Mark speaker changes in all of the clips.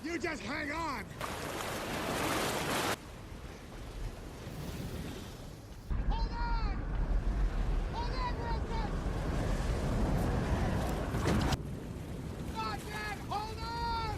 Speaker 1: You just hang on. Hold on! Hold on, Wilson! Not yet! Hold on!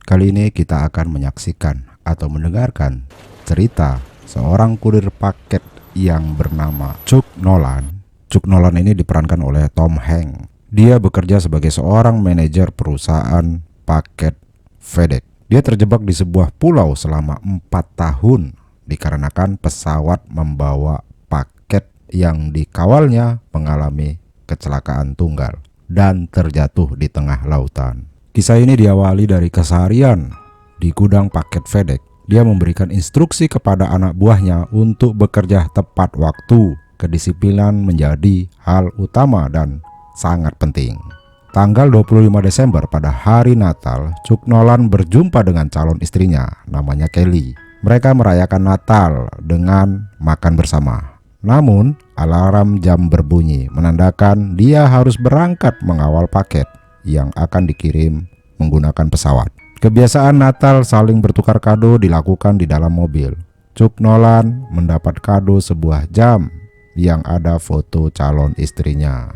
Speaker 2: Kali ini kita akan menyaksikan atau mendengarkan cerita seorang kurir paket yang bernama Chuck Nolan. Chuck Nolan ini diperankan oleh Tom Hanks. Dia bekerja sebagai seorang manajer perusahaan paket FedEx. Dia terjebak di sebuah pulau selama 4 tahun dikarenakan pesawat membawa paket yang dikawalnya mengalami kecelakaan tunggal dan terjatuh di tengah lautan. Kisah ini diawali dari keseharian di gudang paket FedEx. Dia memberikan instruksi kepada anak buahnya untuk bekerja tepat waktu. Kedisiplinan menjadi hal utama dan sangat penting. Tanggal 25 Desember pada hari Natal, Chuck Nolan berjumpa dengan calon istrinya, namanya Kelly. Mereka merayakan Natal dengan makan bersama. Namun, alarm jam berbunyi menandakan dia harus berangkat mengawal paket yang akan dikirim menggunakan pesawat. Kebiasaan Natal saling bertukar kado dilakukan di dalam mobil. Chuck Nolan mendapat kado sebuah jam yang ada foto calon istrinya.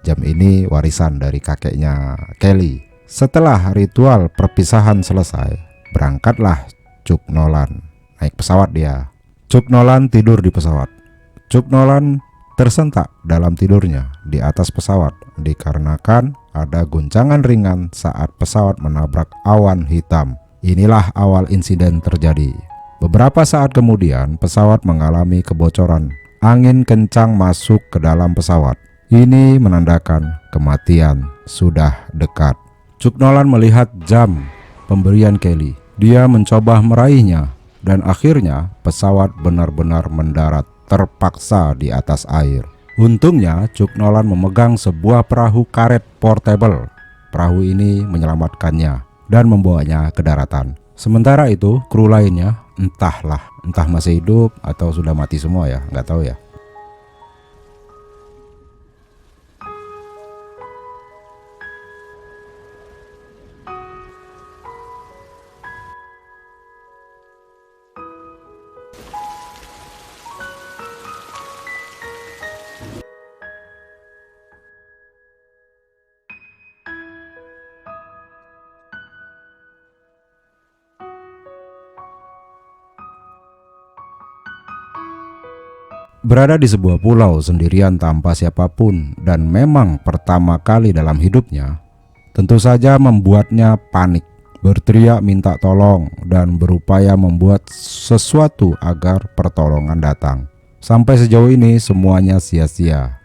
Speaker 2: Jam ini warisan dari kakeknya Kelly. Setelah ritual perpisahan selesai, berangkatlah Chuck Nolan. Naik pesawat dia. Chuck Nolan tidur di pesawat. Chuck Nolan tersentak dalam tidurnya di atas pesawat dikarenakan ada guncangan ringan saat pesawat menabrak awan hitam. Inilah awal insiden terjadi. Beberapa saat kemudian pesawat mengalami kebocoran. Angin kencang masuk ke dalam pesawat. Ini menandakan kematian sudah dekat. Chuck Nolan melihat jam pemberian Kelly. Dia mencoba meraihnya dan akhirnya pesawat benar-benar mendarat terpaksa di atas air. Untungnya Chuck Nolan memegang sebuah perahu karet portable. Perahu ini menyelamatkannya dan membawanya ke daratan. Sementara itu kru lainnya entah masih hidup atau sudah mati semua ya, nggak tahu ya. Berada di sebuah pulau sendirian tanpa siapapun dan memang pertama kali dalam hidupnya, tentu saja membuatnya panik, berteriak minta tolong dan berupaya membuat sesuatu agar pertolongan datang. Sampai sejauh ini semuanya sia-sia.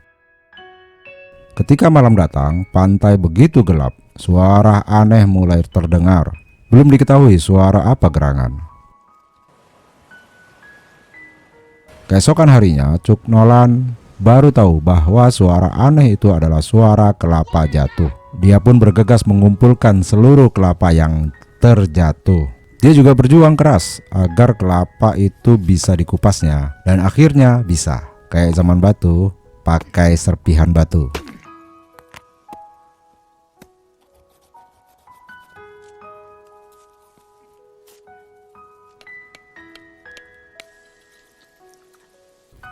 Speaker 2: Ketika malam datang, pantai begitu gelap, suara aneh mulai terdengar. Belum diketahui suara apa gerangan. Keesokan harinya, Chuck Nolan baru tahu bahwa suara aneh itu adalah suara kelapa jatuh. Dia pun bergegas mengumpulkan seluruh kelapa yang terjatuh. Dia juga berjuang keras agar kelapa itu bisa dikupasnya. Dan akhirnya bisa, kayak zaman batu, pakai serpihan batu.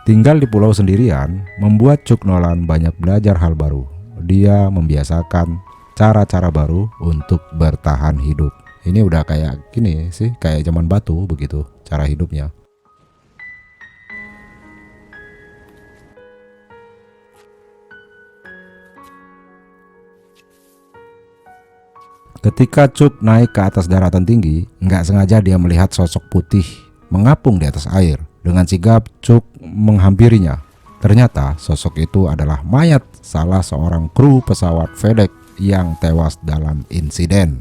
Speaker 2: Tinggal di pulau sendirian membuat Chuck Nolan banyak belajar hal baru. Dia membiasakan cara-cara baru untuk bertahan hidup. Ini udah kayak gini sih, kayak zaman batu begitu cara hidupnya. Ketika Chuck naik ke atas daratan tinggi, nggak sengaja dia melihat sosok putih mengapung di atas air. Dengan sigap Chuck menghampirinya. Ternyata sosok itu adalah mayat salah seorang kru pesawat FedEx yang tewas dalam insiden.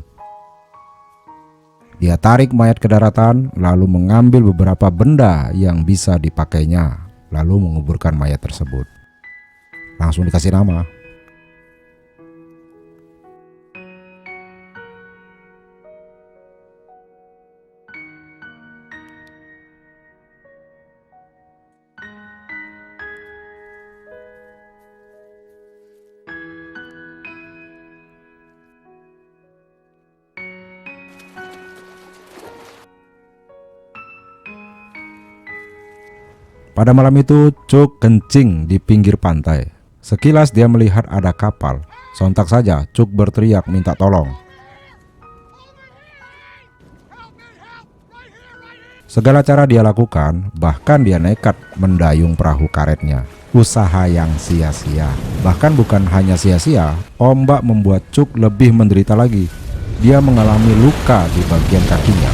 Speaker 2: Dia tarik mayat ke daratan lalu mengambil beberapa benda yang bisa dipakainya, lalu menguburkan mayat tersebut. Langsung dikasih nama. Pada malam itu Cuk kencing di pinggir pantai. Sekilas dia melihat ada kapal. Sontak saja Cuk berteriak minta tolong. Segala cara dia lakukan, bahkan dia nekat mendayung perahu karetnya. Usaha yang sia-sia. Bahkan bukan hanya sia-sia, ombak membuat Cuk lebih menderita lagi. Dia mengalami luka di bagian kakinya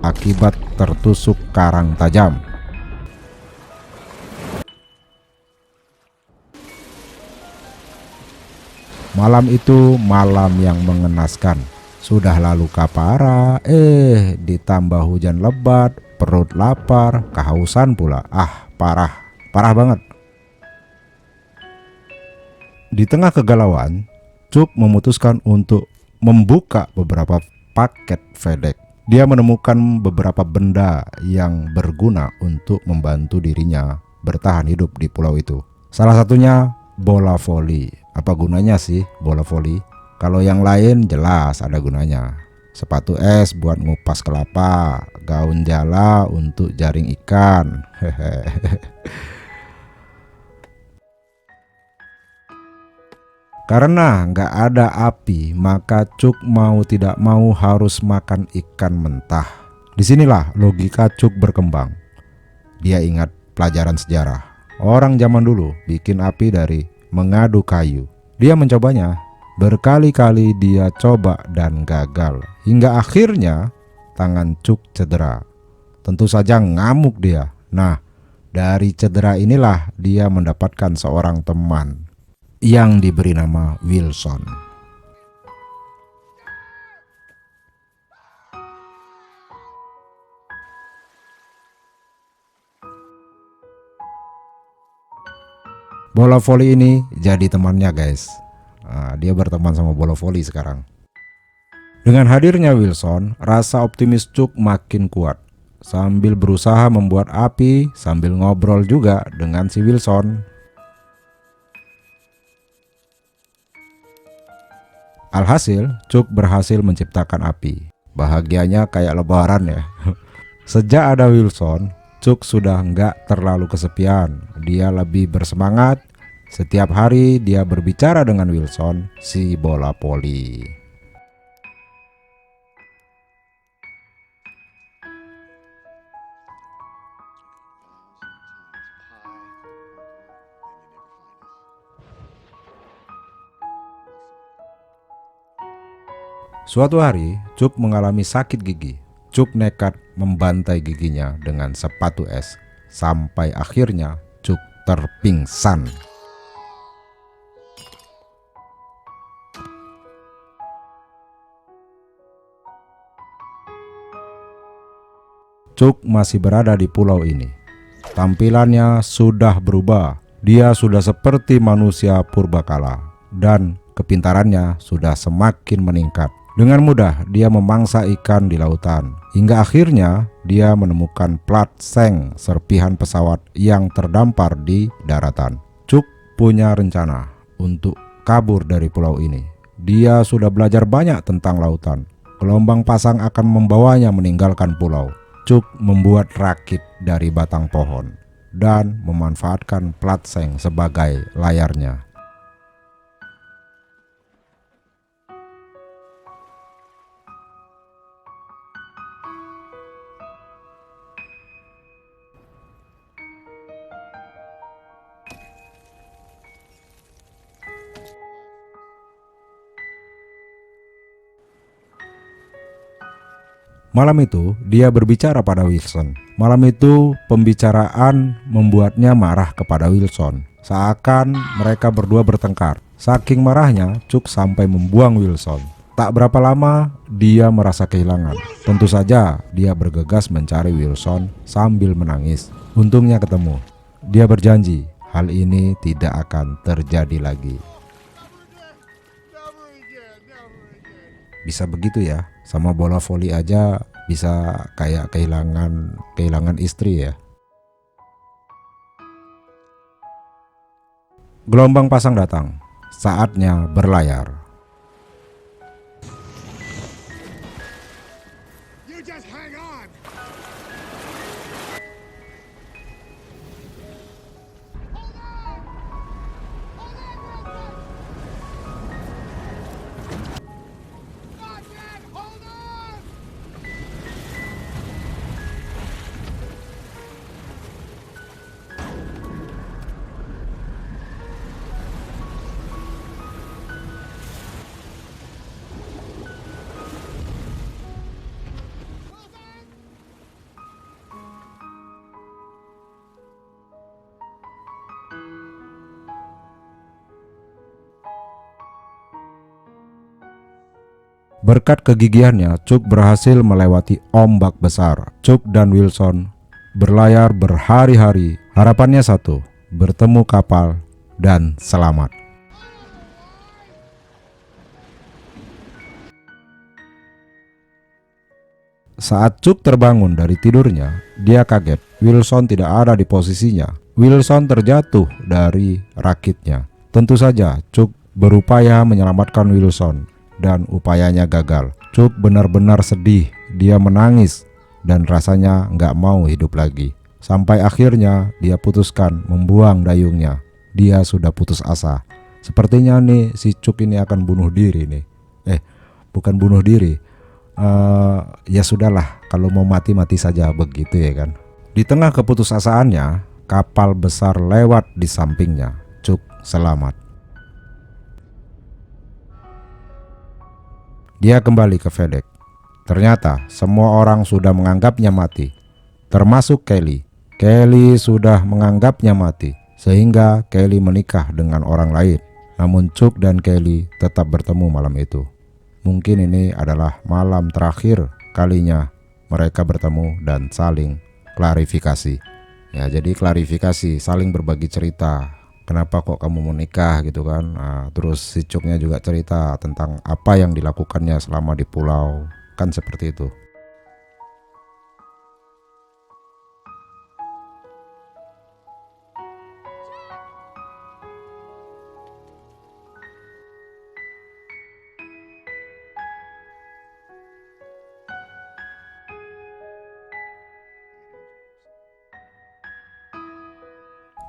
Speaker 2: akibat tertusuk karang tajam. Malam itu malam yang mengenaskan. Sudah lalu kapara, ditambah hujan lebat, perut lapar, kehausan pula. Parah banget. Di tengah kegalauan, Cuk memutuskan untuk membuka beberapa paket FedEx. Dia menemukan beberapa benda yang berguna untuk membantu dirinya bertahan hidup di pulau itu. Salah satunya bola voli. Apa gunanya sih bola voli? Kalau yang lain jelas ada gunanya. Sepatu es buat ngupas kelapa, gaun jala untuk jaring ikan. Karena nggak ada api, maka Cuk mau tidak mau harus makan ikan mentah. Disinilah logika Cuk berkembang. Dia ingat pelajaran sejarah. Orang zaman dulu bikin api dari mengadu kayu. Dia mencobanya. Berkali-kali dia coba dan gagal. Hingga akhirnya tangan Cuk cedera. Tentu saja ngamuk dia. Nah, dari cedera inilah dia mendapatkan seorang teman yang diberi nama Wilson. Bola voli ini jadi temannya guys. Dia berteman sama bola voli sekarang. Dengan hadirnya Wilson, rasa optimis Cuk makin kuat. Sambil berusaha membuat api, sambil ngobrol juga dengan si Wilson. Alhasil, Cuk berhasil menciptakan api. Bahagianya kayak lebaran ya. Sejak ada Wilson, Cuk sudah nggak terlalu kesepian. Dia lebih bersemangat. Setiap hari dia berbicara dengan Wilson, si bola voli. Suatu hari, Cuk mengalami sakit gigi. Cuk nekat membantai giginya dengan sepatu es. Sampai akhirnya Cuk terpingsan. Cuk masih berada di pulau ini. Tampilannya sudah berubah. Dia sudah seperti manusia purbakala. Dan kepintarannya sudah semakin meningkat. Dengan mudah dia memangsa ikan di lautan. Hingga akhirnya dia menemukan plat seng serpihan pesawat yang terdampar di daratan. Cuk punya rencana untuk kabur dari pulau ini. Dia sudah belajar banyak tentang lautan. Gelombang pasang akan membawanya meninggalkan pulau. Cuk membuat rakit dari batang pohon dan memanfaatkan plat seng sebagai layarnya. Malam itu dia berbicara pada Wilson. Malam itu pembicaraan membuatnya marah kepada Wilson. Seakan mereka berdua bertengkar. Saking marahnya Cuk sampai membuang Wilson. Tak berapa lama dia merasa kehilangan. Tentu saja dia bergegas mencari Wilson sambil menangis. Untungnya ketemu. Dia berjanji hal ini tidak akan terjadi lagi. Bisa begitu ya, sama bola voli aja bisa kayak kehilangan istri ya. Gelombang pasang datang, saatnya berlayar.
Speaker 1: You just hang on.
Speaker 2: Berkat kegigihannya, Chuck berhasil melewati ombak besar. Chuck dan Wilson berlayar berhari-hari. Harapannya satu, bertemu kapal dan selamat. Saat Chuck terbangun dari tidurnya, dia kaget. Wilson tidak ada di posisinya. Wilson terjatuh dari rakitnya. Tentu saja Chuck berupaya menyelamatkan Wilson dan upayanya gagal. Chuck benar-benar sedih. Dia menangis dan rasanya nggak mau hidup lagi. Sampai akhirnya dia putuskan membuang dayungnya. Dia sudah putus asa. Sepertinya nih si Chuck ini akan bunuh diri nih. Bukan bunuh diri. Ya sudahlah, kalau mau mati saja begitu ya kan. Di tengah keputusasaannya, kapal besar lewat di sampingnya. Chuck selamat. Dia kembali ke Vedek. Ternyata semua orang sudah menganggapnya mati, termasuk Kelly. Kelly sudah menganggapnya mati, sehingga Kelly menikah dengan orang lain. Namun Chuck dan Kelly tetap bertemu malam itu. Mungkin ini adalah malam terakhir kalinya mereka bertemu dan saling klarifikasi. Ya, jadi klarifikasi, saling berbagi cerita. Kenapa kok kamu mau nikah gitu kan? Terus si Chucknya juga cerita tentang apa yang dilakukannya selama di pulau. Kan seperti itu.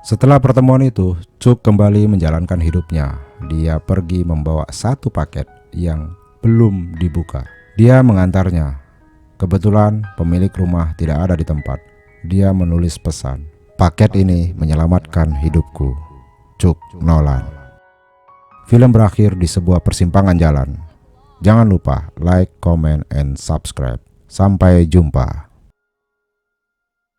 Speaker 2: Setelah pertemuan itu, Chuck kembali menjalankan hidupnya. Dia pergi membawa satu paket yang belum dibuka. Dia mengantarnya. Kebetulan pemilik rumah tidak ada di tempat. Dia menulis pesan, "Paket ini menyelamatkan hidupku. Chuck Nolan." Film berakhir di sebuah persimpangan jalan. Jangan lupa like, comment, and subscribe. Sampai jumpa.